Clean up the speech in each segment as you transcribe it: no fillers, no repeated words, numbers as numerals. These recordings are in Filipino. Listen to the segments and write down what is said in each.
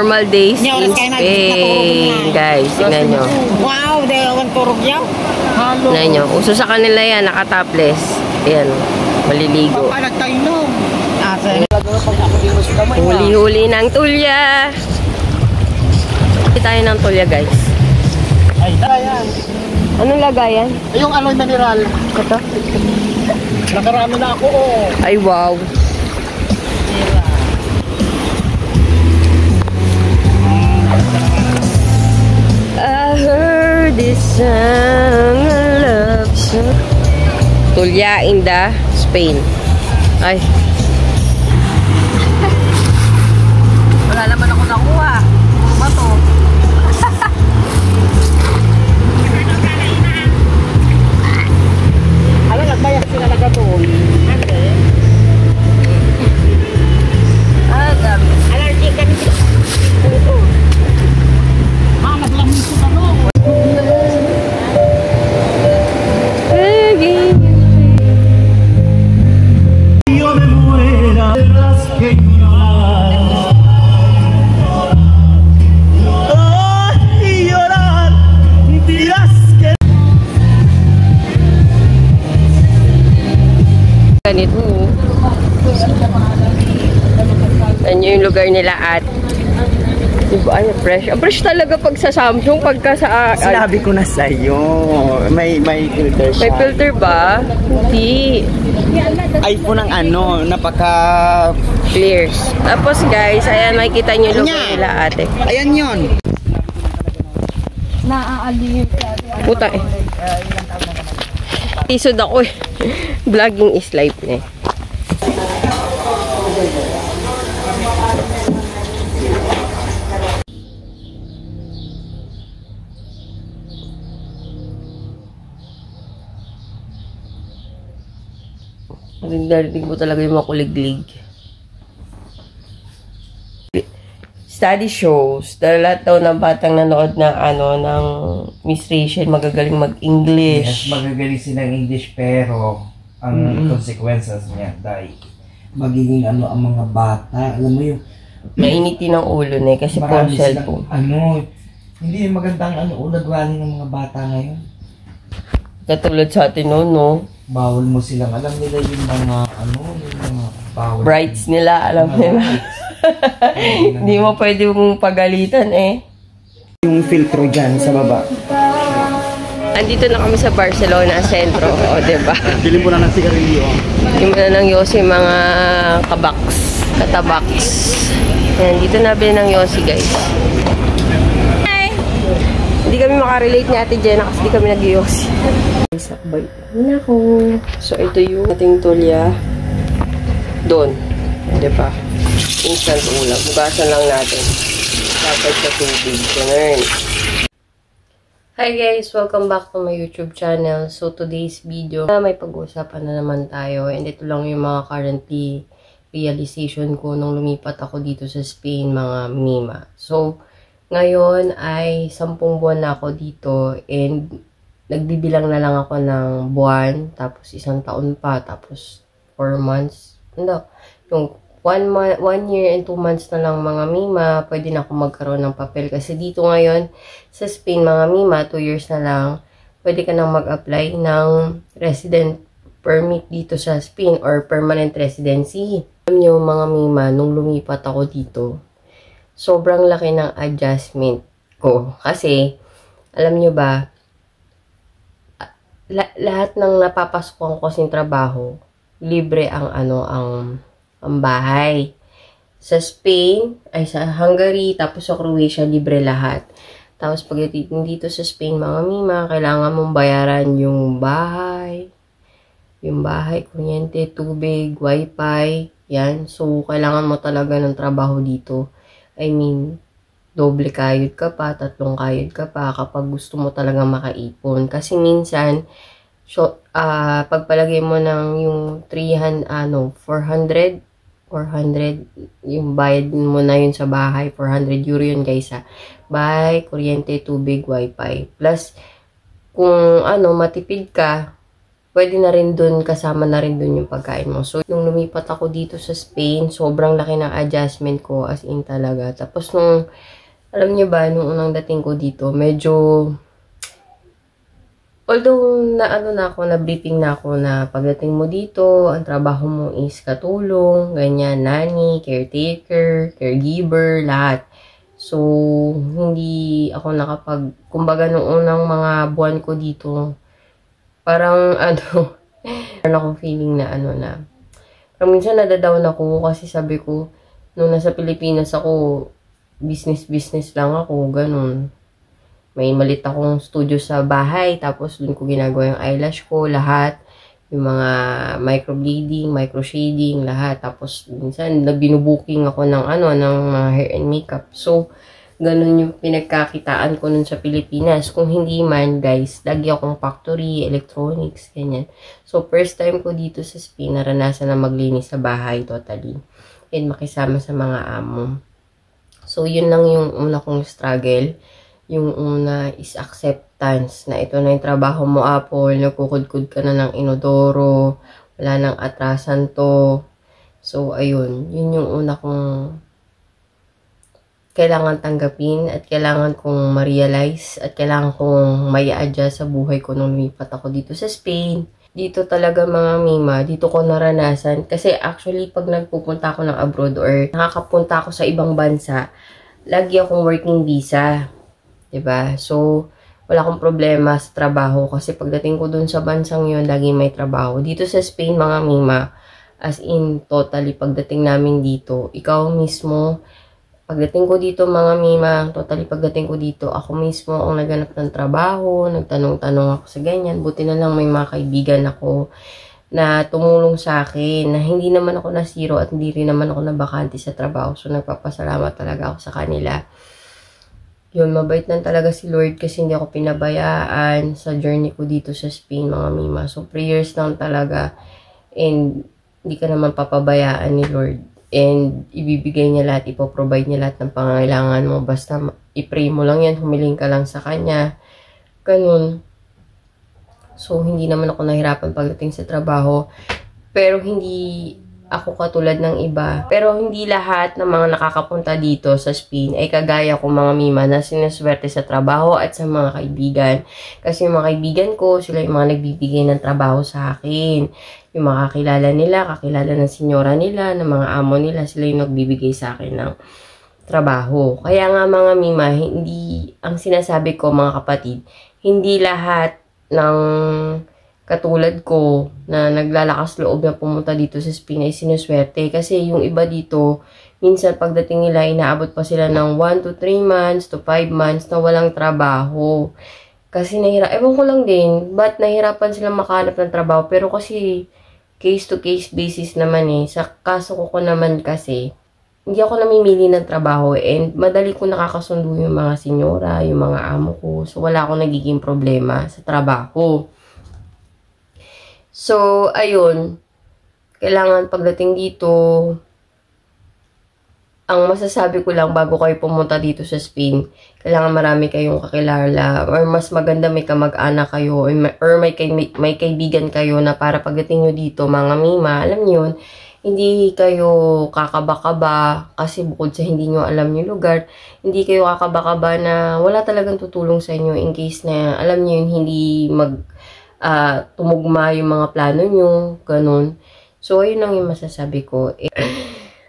normal days in Spain. Guys, tingnan nyo. Wow, dalawang turog yan. Tingnan nyo. Uso sa kanila yan, nakatopless. Ayan, maliligo. Huli-huli ng tulya. Huli tayo ng tulya, guys. Ay, yan. Anong lagayan? Yung alloy mineral. Ito? Nakarami na ako, oh. Ay, wow. I heard this song, a love song. Tulya in the Spain. Ay. Wala naman ako nakuha. Ano to? Ano, nagbayad sila nagkatuon? Ah, dami. Allergic ka nito. Naglamin ko na, no? Ganito. Yan yung lugar nila at diba, ay, fresh. Fresh talaga pag sa Samsung, pagka sa... Sinabi ko na sa'yo. May filter siya. May filter ba? Hindi. iPhone ang ano, napaka... Clear. Tapos guys, ayan, makikita nyo yung lugar nila ate. Ayan yun. Puta eh. Isod ako eh. Vlogging is life eh. Narinig mo talaga yung makuliglig. Study shows, dahil lahat daw ng batang nanood ng ng Miss Rachel magagaling mag-English. Yes, magagaling silang English pero ang consequences niya dahil magiging ang mga bata, alam mo yung mainitin ng ulo na kasi po cellphone. Hindi magandang ulagwalin ng mga bata ngayon. Katulad sa atin no? Bawal mo silang, alam nila yung mga yung mga bawal. Brights nila, alam nila. Hindi mo pwede mong pagalitan eh. Yung filtro dyan sa baba. Andito na kami sa Barcelona sentro, o diba? Bilhin mo na ng sigarilyo. Bilhin mo na ng Yossi mga katabaks. Yan, dito na bilhin ng Yossi guys. Hi! Hindi kami makarelate ni Ate Jenna kasi hindi kami nag-Yossi. Sakbay. Nako. So ito yung ating tulya. Doon. Diba? Instant ulam. Bugasan lang natin. Dapat sa tubig. Ganun. Hi guys! Welcome back to my YouTube channel. So today's video, may pag-uusapan na naman tayo. And ito lang yung mga currently realization ko nung lumipat ako dito sa Spain, mga Mima. So ngayon ay 10 buwan na ako dito. And nagbibilang na lang ako ng buwan. Tapos 1 taon pa. Tapos 4 months. Hindi. Yung 1 year and 2 months na lang mga Mima, pwede na ako magkaroon ng papel. Kasi dito ngayon, sa Spain mga Mima, 2 years na lang, pwede ka nang mag-apply ng resident permit dito sa Spain or permanent residency. Alam nyo mga Mima, nung lumipat ako dito, sobrang laki ng adjustment ko. Kasi, alam nyo ba, lahat ng napapasukan ko kasing trabaho, libre ang ang bahay. Sa Spain, ay sa Hungary, tapos sa Croatia, libre lahat. Tapos pagdating dito sa Spain, mga Mima, kailangan mong bayaran yung bahay, kuryente, tubig, wifi, yan. So, kailangan mo talaga ng trabaho dito. I mean, doble kayod ka pa, 3 kayod ka pa kapag gusto mo talaga makaipon. Kasi minsan, pagpalagay mo ng yung 400 yung bayad mo na yun sa bahay, 400 euro yun guys ha. Bahay, kuryente, tubig, wifi. Plus, kung matipid ka, pwede na rin dun, kasama na rin dun yung pagkain mo. So, nung lumipat ako dito sa Spain, sobrang laki ng adjustment ko, as in talaga. Tapos nung, alam niyo ba, nung unang dating ko dito, medyo, although na-briefing na ako na pagdating mo dito, ang trabaho mo is katulong, ganyan, nanny, caretaker, caregiver, lahat. So, hindi ako kumbaga nung unang mga buwan ko dito, parang meron akong feeling na parang minsan nadadown ako kasi sabi ko, nung nasa Pilipinas ako, business lang ako, ganun. May malit akong studio sa bahay, tapos dun ko ginagawa yung eyelash ko, lahat. Yung mga microblading, microshading, lahat. Tapos minsan binubuking ako ng ng mga hair and makeup. So, ganun yung pinagkakitaan ko nun sa Pilipinas. Kung hindi man, guys, lagi akong factory, electronics, ganyan. So, first time ko dito sa Spain, naranasan na maglinis sa bahay totally. And makisama sa mga amo. So, yun lang yung una kong struggle. Yung una is acceptance na ito na yung trabaho mo, Apple. Nagkukudkud ka na ng inodoro. Wala nang atrasan to. So, ayun. Yun yung una kong kailangan tanggapin at kailangan kong ma-realize at kailangan kong may adjust sa buhay ko nung lumipat ako dito sa Spain. Dito talaga mga mima, dito ko naranasan. Kasi actually, pag nagpupunta ako ng abroad or nakakapunta ako sa ibang bansa, lagi akong working visa. 'Di ba? So, wala akong problema sa trabaho kasi pagdating ko dun sa bansang yun, lagi may trabaho. Dito sa Spain, mga mima, as in, totally, pagdating namin dito, ikaw mismo, pagdating ko dito, mga mima, totally pagdating ko dito, ako mismo ang naghanap ng trabaho, nagtanong-tanong ako sa ganyan. Buti na lang may mga kaibigan ako na tumulong sa akin, na hindi naman ako nasiro at hindi rin naman ako nabakante sa trabaho. So, nagpapasalamat talaga ako sa kanila. Yun, mabait lang talaga si Lord kasi hindi ako pinabayaan sa journey ko dito sa Spain, mga mima. So, prayers lang talaga. And, hindi ka naman papabayaan ni Lord. And, ibibigay niya lahat, ipoprovide niya lahat ng pangangailangan mo. Basta, i-pray mo lang yan, humiling ka lang sa Kanya. Ganun. So, hindi naman ako nahirapan pagdating sa trabaho. Pero, hindi ako katulad ng iba. Pero, hindi lahat ng mga nakakapunta dito sa Spain ay kagaya ko, mga mima, na sinaswerte sa trabaho at sa mga kaibigan. Kasi yung mga kaibigan ko, sila yung mga nagbibigay ng trabaho sa akin. Yung mga kakilala nila, kakilala ng senyora nila, ng mga amo nila, sila yung nagbibigay sa akin ng trabaho. Kaya nga, mga mima, hindi, ang sinasabi ko, mga kapatid, hindi lahat ng katulad ko na naglalakas loob na pumunta dito sa Spain ay sinuswerte. Kasi yung iba dito, minsan pagdating nila, inaabot pa sila ng 1 to 3 months to 5 months na walang trabaho. Kasi ewan ko lang din, ba't nahirapan silang makahanap ng trabaho. Pero kasi, case to case basis naman eh. Sa kaso ko naman kasi, hindi ako namimili ng trabaho and madali ko nakakasundo yung mga senyora, yung mga amo ko. So, wala akong nagiging problema sa trabaho. So, ayun, kailangan pagdating dito, ang masasabi ko lang bago kayo pumunta dito sa Spain, kailangan marami kayong kakilala or mas maganda may kamag-anak kayo or may kaibigan kayo na para pagdating nyo dito, mga mima, alam nyo yun, hindi kayo kakaba-kaba kasi bukod sa hindi nyo alam yung lugar, hindi kayo kakaba-kaba na wala talagang tutulong sa inyo in case na alam nyo yun, hindi tumugma yung mga plano nyo, ganun. So, ayun lang yung masasabi ko.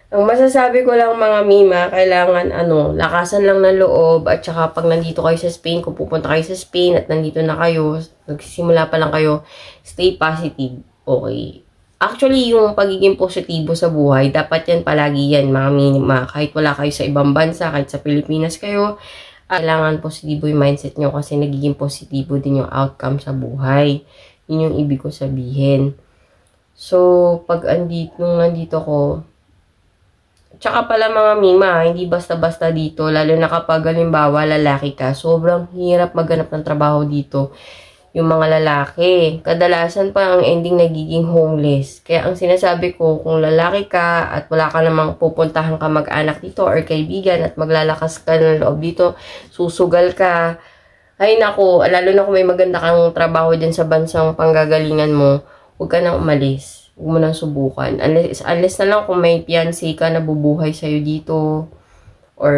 Ang masasabi ko lang, mga mima, kailangan, lakasan lang ng loob, at saka pag nandito kayo sa Spain, kung pupunta kayo sa Spain, at nandito na kayo, nagsisimula pa lang kayo, stay positive. Okay. Actually, yung pagiging positibo sa buhay, dapat yan palagi yan, mga mima. Kahit wala kayo sa ibang bansa, kahit sa Pilipinas kayo, kailangan positibo yung mindset nyo kasi nagiging positibo din yung outcome sa buhay. Yun yung ibig ko sabihin. So, pag nandito ko, tsaka pala mga mima, hindi basta-basta dito, lalo na kapag halimbawa lalaki ka, sobrang hirap maghanap ng trabaho dito. Yung mga lalaki, kadalasan pa ang ending nagiging homeless. Kaya ang sinasabi ko, kung lalaki ka at wala ka namang pupuntahan ka mag-anak dito or kaibigan at maglalakas ka ng loob dito, susugal ka, Ay nako, lalo na kung may maganda kang trabaho dyan sa bansang panggagalingan mo, huwag ka nang umalis. Huwag mo nang subukan. Unless na lang kung may fiancé ka na bubuhay sa'yo dito, or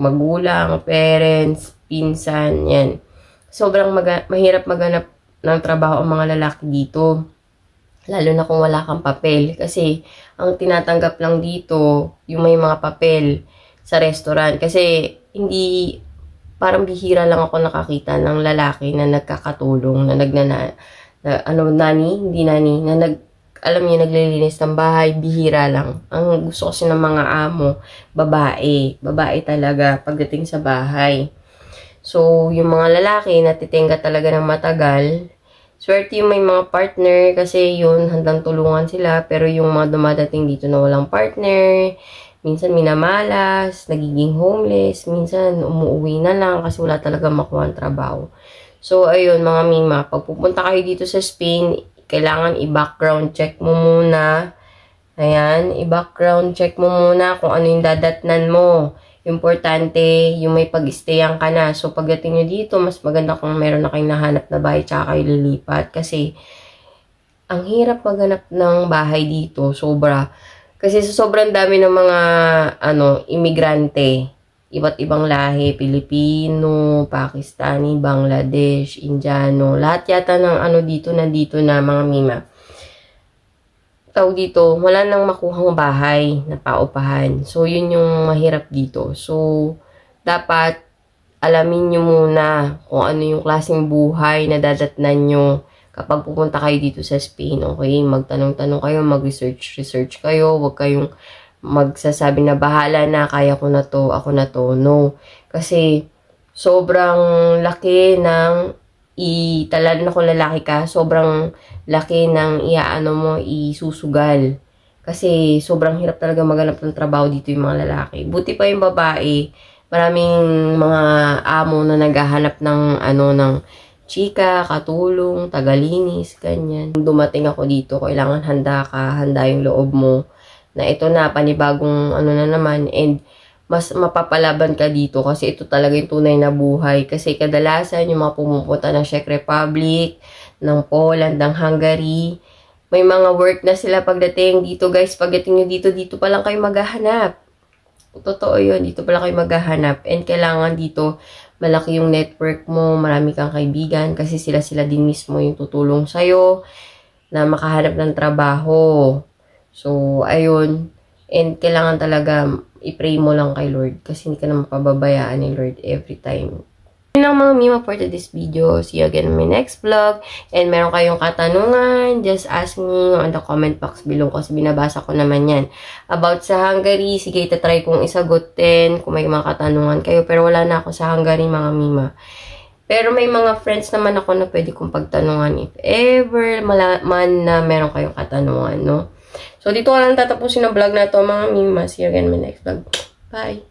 magulang, parents, pinsan, yan. Sobrang mahirap maghanap ng trabaho ang mga lalaki dito. Lalo na kung wala kang papel. Kasi, ang tinatanggap lang dito, yung may mga papel sa restaurant. Kasi, parang bihira lang ako nakakita ng lalaki na nagkakatulong, na alam niyo, naglilinis ng bahay, bihira lang. Ang gusto kasi ng mga amo, babae. Babae talaga pagdating sa bahay. So, yung mga lalaki, natitenga talaga ng matagal. Swerte yung may mga partner kasi yun, handang tulungan sila. Pero yung mga dumadating dito na walang partner, minsan minamalas, nagiging homeless, minsan umuwi na lang kasi wala talaga makuha ang trabaho. So, ayun mga mima, pag pupunta kayo dito sa Spain, kailangan i-background check mo muna. Ayan, i-background check mo muna kung ano yung dadatnan mo. Importante, yung may pag-stayan ka na. So, pagdating nyo dito, mas maganda kung meron na kayong nahanap na bahay tsaka kayo lilipat. Kasi, ang hirap maghanap ng bahay dito, sobra. Kasi sobrang dami ng mga, imigrante. Iba't ibang lahi, Pilipino, Pakistani, Bangladesh, Indiano, lahat yata ng nandito na mga mima. Tawag dito, wala nang makuhang bahay na paupahan. So, yun yung mahirap dito. So, dapat alamin nyo muna kung ano yung klaseng buhay na dadatnan nyo kapag pupunta kayo dito sa Spain. Okay, magtanong-tanong kayo, mag-research kayo, huwag kayong magsasabi na bahala na, kaya ko na to, ako na to. No. Kasi, sobrang laki ng lalo na kung lalaki ka, sobrang laki ng isusugal. Kasi, sobrang hirap talaga maghanap ng trabaho dito yung mga lalaki. Buti pa yung babae, maraming mga amo na naghahanap ng chika, katulong, tagalinis, ganyan. Dumating ako dito, kailangan handa yung loob mo na ito na, panibagong na naman, and mas mapapalaban ka dito kasi ito talaga yung tunay na buhay. Kasi kadalasan yung mga pumupunta ng Czech Republic, ng Poland, ng Hungary, may mga work na sila pagdating dito, guys. Pagdating nyo dito pa lang kayo maghahanap. Totoo yun, dito pa lang kayo maghahanap. And kailangan dito, malaki yung network mo, marami kang kaibigan, kasi sila din mismo yung tutulong sa'yo na makahanap ng trabaho. So, ayun. And kailangan talaga i-pray mo lang kay Lord kasi hindi ka na mapababayaan ni Lord every time. Yun lang mga mima for this video. See you again in my next vlog. And meron kayong katanungan, just ask me on the comment box below kasi binabasa ko naman yan. About sa Hungary, sige, itatry kong isagutin kung may mga katanungan kayo. Pero wala na ako sa Hungary mga mima. Pero may mga friends naman ako na pwede kong pagtanungan if ever man na meron kayong katanungan, no? So, dito ko lang tatapusin ang vlog na to mga mima. See you again in my next vlog. Bye!